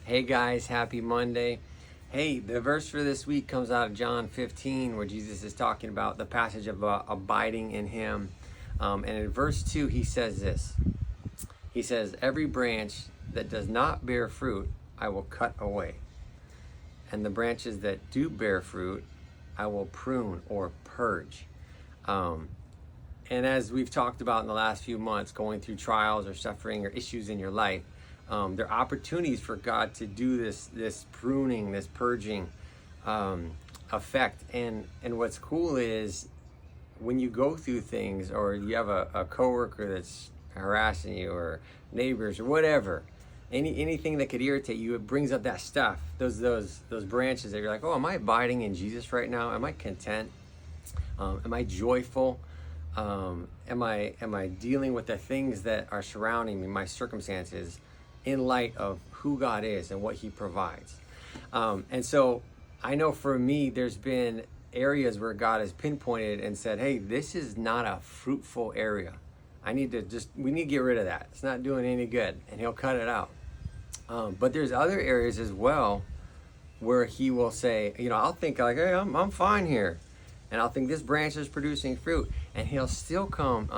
Hey guys, happy Monday. Hey, the verse for this week comes out of John 15, where Jesus is talking about the passage of abiding in him. And in verse 2, he says this. He says, "Every branch that does not bear fruit, I will cut away. And the branches that do bear fruit, I will prune or purge." And as we've talked about in the last few months, going through trials or suffering or issues in your life, there are opportunities for God to do this pruning, this purging effect. And what's cool is when you go through things, or you have a coworker that's harassing you, or neighbors, or whatever, anything that could irritate you, it brings up that stuff, those branches that you're like, oh, am I abiding in Jesus right now? Am I content? Am I joyful? Am I dealing with the things that are surrounding me, my circumstances, in light of who God is and what he provides? And so I know for me, there's been areas where God has pinpointed and said, hey, this is not a fruitful area. We need to get rid of that. It's not doing any good. And he'll cut it out. But there's other areas as well where he will say, I'll think like, hey, I'm fine here. And I'll think this branch is producing fruit, and he'll still come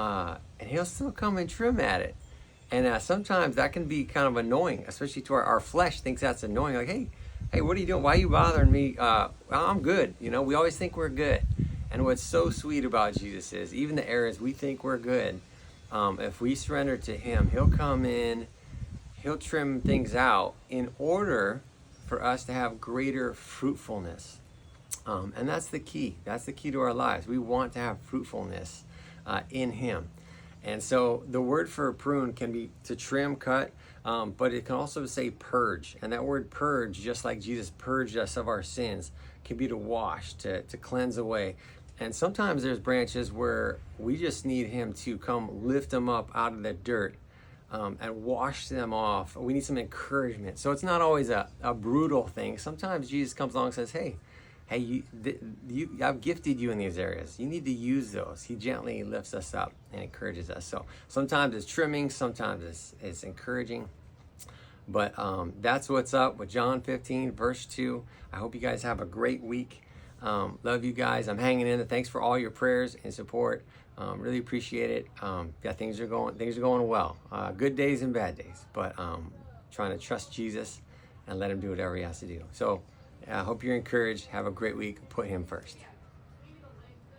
and trim at it. And sometimes that can be kind of annoying, especially to our flesh thinks that's annoying. Like, hey, what are you doing? Why are you bothering me? Well, I'm good. We always think we're good. And what's so sweet about Jesus is even the areas we think we're good, if we surrender to him, he'll come in, he'll trim things out in order for us to have greater fruitfulness. And that's the key. That's the key to our lives. We want to have fruitfulness in him. And so the word for prune can be to trim, cut, but it can also say purge. And that word purge, just like Jesus purged us of our sins, can be to wash, to cleanse away. And sometimes there's branches where we just need him to come lift them up out of the dirt and wash them off. We need some encouragement. So it's not always a brutal thing. Sometimes Jesus comes along and says, hey, I've gifted you in these areas. You need to use those. He gently lifts us up and encourages us. So sometimes it's trimming, sometimes it's encouraging. But that's what's up with John 15, verse 2. I hope you guys have a great week. Love you guys. I'm hanging in there. Thanks for all your prayers and support. Really appreciate it. Things are going well. Good days and bad days, but trying to trust Jesus and let him do whatever he has to do. So I hope you're encouraged. Have a great week. Put him first.